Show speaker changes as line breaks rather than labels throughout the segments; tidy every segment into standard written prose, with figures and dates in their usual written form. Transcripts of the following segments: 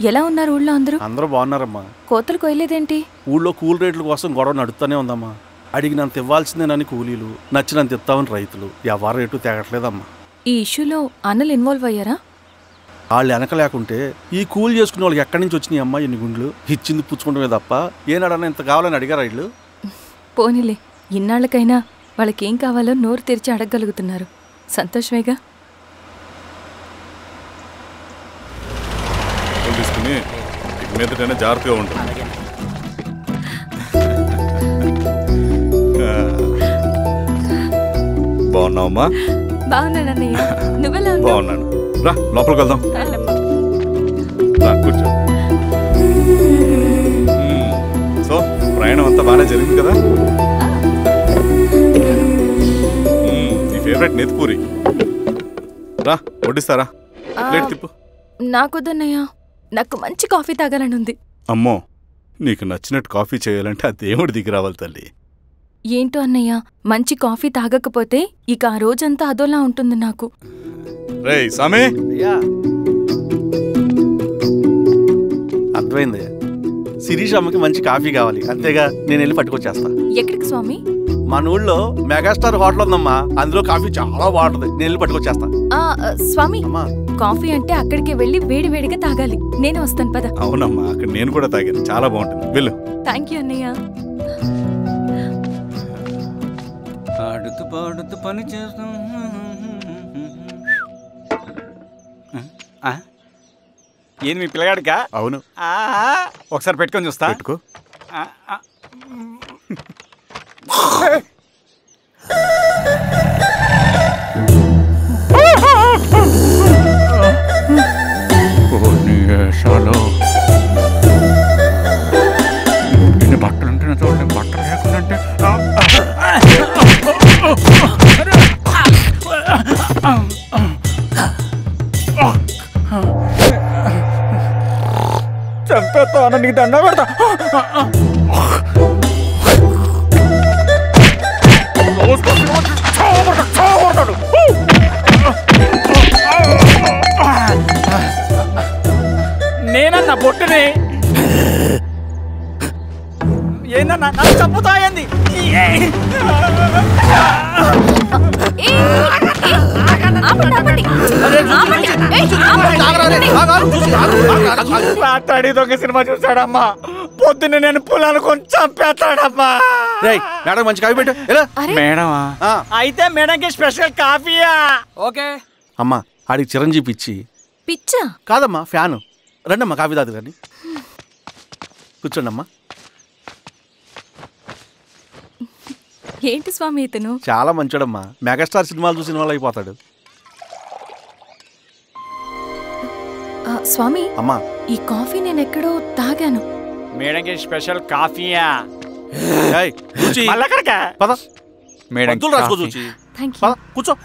ఎలా ఉన్నారు ఊళ్ళో అందరూ?
అందరూ బాగున్నారమ్మా.
కోతలు కొయ్యలేదేంటి?
ఊళ్ళో కూల్ రేట్ల కోసం గొడవ నడుస్తూనే ఉందమ్మా. అడిగినంత ఇవ్వాల్సిందేనని కూలీలు, నచ్చినంత ఇస్తామని రైతులు. ఎవరు రేటు తేగట్లేదమ్మా.
ఈ ఇష్యూలో అన్నలు ఇన్వాల్వ్ అయ్యారా?
వాళ్ళు వెనక లేకుంటే ఈ కూలి చేసుకునే వాళ్ళకి ఎక్కడి నుంచి వచ్చినాయి అమ్మా ఎన్ని గుండ్లు? ఇచ్చింది పుచ్చుకుంటమే తప్ప ఏనాడన్నా ఇంత కావాలని అడిగారా వీళ్ళు?
పోనీలే, ఇన్నాళ్ళకైనా వాళ్ళకేం కావాలో నోరు తెరిచి అడగగలుగుతున్నారు. సంతోషమేగా.
తీసుకుని మీదటైనా జాగ్రత్తగా ఉంటుంది. బాగున్నావమ్మా?
బాగున్నానన్నయ్య, నువ్వెలా ఉన్నావు?
బాగున్నాను. రా లోపలికి వెళ్దాం. రా కూర్చో. సో ప్రయాణం అంతా బాగానే జరిగింది కదా? నీ ఫేవరెట్ నెత్తిపూరి. రా వడ్డిస్తారా? ప్లేట్ తిప్పు.
నాకొద్దన్నయ్య, నాకు మంచి కాఫీ తాగాలని ఉంది.
అమ్మో, నీకు నచ్చినట్టు కాఫీ చేయాలంటే ఆ దేవుడి దిగి రావాలి తల్లి.
ఏంటో అన్నయ్య, మంచి కాఫీ తాగకపోతే ఇక ఆ రోజంతా అదోలా ఉంటుంది నాకు.
రేయ్ సామి,
అర్థమైంది. శిరీష్ అమ్మకి మంచి కాఫీ కావాలి, అంతేగా నేను వెళ్ళి పట్టుకొచ్చేస్తా.
ఎక్కడికి స్వామి?
మన ఊళ్ళో మెగాస్టార్ హోటల్ ఉందమ్మా, అందులో కాఫీ చాలా బాగుంటుంది. నేను వెళ్ళి పట్టుకొచ్చేస్తా.
స్వామి, కాఫీ అంటే అక్కడికి వెళ్ళి వేడి వేడిగా తాగాలి. నేను వస్తాను పద.
అవునమ్మా, అక్కడ నేను కూడా తాగాను, చాలా బాగుంటుంది. వెళ్ళు.
థ్యాంక్ యూ అన్నయ్య.
ఆడుతూ పాడుతూ పని చేస్తాం. ఏంది మీ పిల్లగాడికా?
అవును.
ఒకసారి పెట్టుకొని చూస్తా.
పెట్టుకో.
ఇన్ని బట్టలు ఉంటే చూడండి, బట్టలు లేకుండా చంపేస్తా. నీకు దండ పెడతా. నేనన్నా బొట్టుని ఏందన్నా నాకు చంపుతా ఏంది? మాట్లాడి దొంగ సినిమా చూసాడమ్మా. పొద్దున్న నేను పొలాలు కొంచెం చంపేస్తాడమ్మా.
మేడం మంచి కాఫీ పెట్టు.
మేడమా? అయితే మేడంకి స్పెషల్ కాఫీయా? ఓకే
అమ్మా. ఆడికి చిరంజీవి పిచ్చి.
పిచ్చా?
కాదమ్మా, ఫ్యాను. రండమ్మా కాఫీ తాదు కానీ. కూర్చోండి అమ్మా.
ఏంటి స్వామి ఇతను?
చాలా మంచోడమ్మా. మెగాస్టార్ సినిమాలు చూసిన వాళ్ళు అయిపోతాడు.
స్వామి
అమ్మా,
ఈ కాఫీ నేను ఎక్కడో తాగాను.
మేడంకి స్పెషల్ కాఫీయా?
పద
మేడం
రాసుకో చూచి. కూర్చో.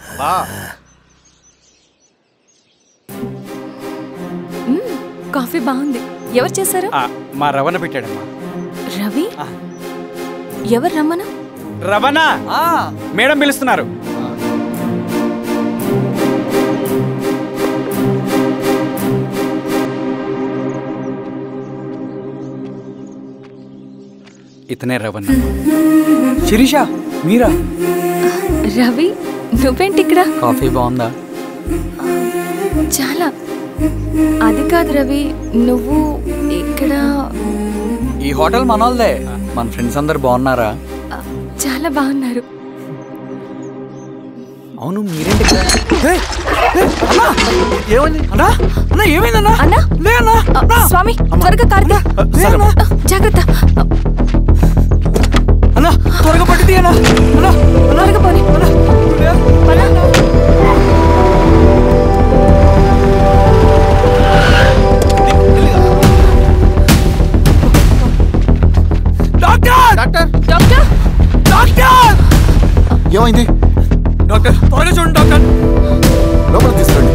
కాఫీ బాగుంది. ఎవరు చేశారు?
మా రవణ పెట్టాడమ్మా.
రవి? ఎవరు రమ్మన?
రవణ మేడం పిలుస్తున్నారు. ఇతనే రవణ. శిరీష మీరా?
రవి నువ్వేంటి ఇక్కడ?
కాఫీ బాగుందా?
చాలా. అది కాదు రవి, నువ్వు ఇక్కడ?
ఈ హోటల్ మనోల్దే. మన ఫ్రెండ్స్ అందరు బాగున్నారా?
చాలా బాగున్నారు.
అవును మీరేంటి?
ఏమైందన్నా? అన్నా స్వామి త్వరగా కార్తీ. జాగ్రత్త
అన్నా, త్వరగా పట్టిది అన్నా.
త్వరగా పోనీ.
ఏమైంది
డాక్టర్? త్వరగా చూడండి డాక్టర్.
లోపల తీసుకోండి.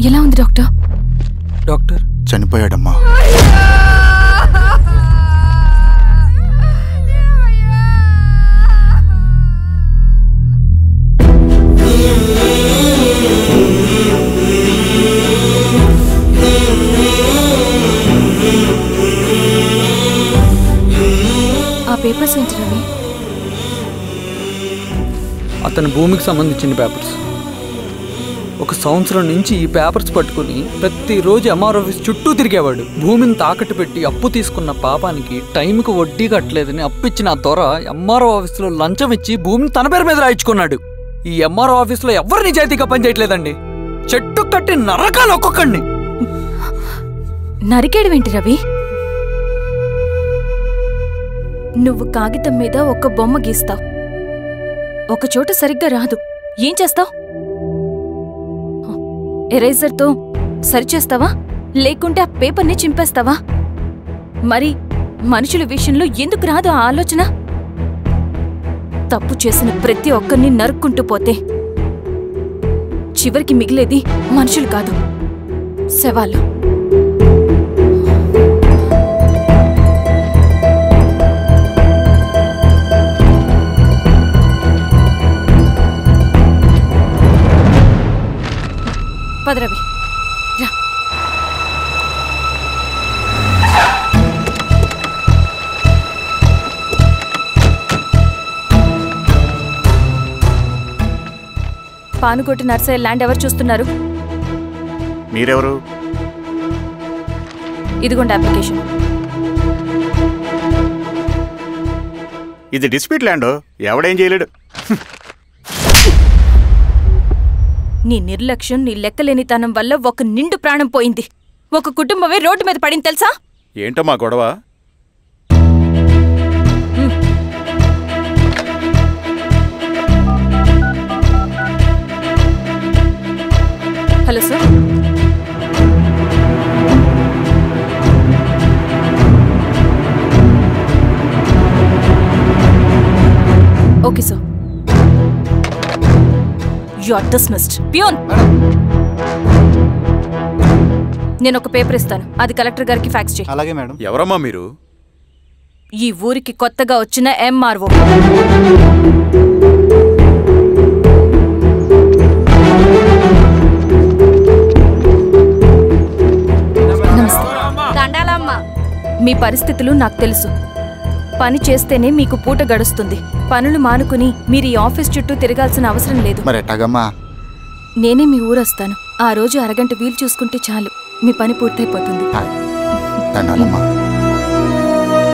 ఎలా ఉంది డాక్టర్?
డాక్టర్
చనిపోయాడమ్మా.
ఆ పేపర్స్ ఏంటి రవి?
అతని భూమికి సంబంధించిన పేపర్స్. 1 సంవత్సరం నుంచి ఈ పేపర్స్ పట్టుకుని ప్రతిరోజు ఎంఆర్ ఆఫీస్ చుట్టూ తిరిగేవాడు. భూమిని తాకట్టు పెట్టి అప్పు తీసుకున్న పాపానికి టైంకి వడ్డీ కట్టలేదని అప్పిచ్చిన ఆ దొర ఎంఆర్ఓ ఆఫీస్లో లంచం ఇచ్చి భూమిని తన పేరు మీద రాయించుకున్నాడు. ఈ ఎంఆర్ఓ ఆఫీస్లో ఎవరు నిజాయితీగా పనిచేయట్లేదండి. చెట్టు కట్టి నరకాలు ఒక్కొక్కడిని.
నరికేడవేంటి రవి? నువ్వు కాగితం మీద ఒక బొమ్మ గీస్తావు, ఒక చోట సరిగ్గా రాదు, ఏం చేస్తావు? ఎరేజర్తో సరిచేస్తావా లేకుంటే ఆ పేపర్ని చింపేస్తావా? మరి మనుషుల విషయంలో ఎందుకు రాదు ఆ ఆలోచన? తప్పు చేసిన ప్రతి ఒక్కరిని నరుక్కుంటూ పోతే చివరికి మిగిలేది మనుషులు కాదు, శవాలు. పదరవి రా. పానుకోటి నర్సయ్య ల్యాండ్ ఎవరు చూస్తున్నారు?
మీరెవరు?
ఇదిగోండి అప్లికేషన్.
ఇది డిస్ప్యూట్ ల్యాండ్, ఎవడేం చేయలేడు.
నీ నిర్లక్ష్యం, నీ లెక్కలేనితనం వల్ల ఒక నిండు ప్రాణం పోయింది. ఒక కుటుంబమే రోడ్డు మీద పడింది తెలుసా?
ఏంటమ్మా గొడవ?
Hello sir. Okay sir. You are dismissed. Peon, నేను ఒక పేపర్ ఇస్తాను, అది కలెక్టర్ గారికి ఫ్యాక్స్ చేయి.
అలాగే మేడం.
ఎవరమ్మా మీరు?
ఈ ఊరికి కొత్తగా వచ్చిన ఎంఆర్ఓ. మీ పరిస్థితులు నాకు తెలుసు. పని చేస్తేనే మీకు పూట గడుస్తుంది. పనులు మానుకుని మీరు ఈ ఆఫీస్ చుట్టూ తిరగాల్సిన అవసరం లేదు.
మరి ఎట్టాగమ్మా?
నేనే మీ ఊరొస్తాను. ఆ రోజు అరగంట వీలు చూసుకుంటే చాలు, మీ పని పూర్తయిపోతుంది.
దండాలమ్మా.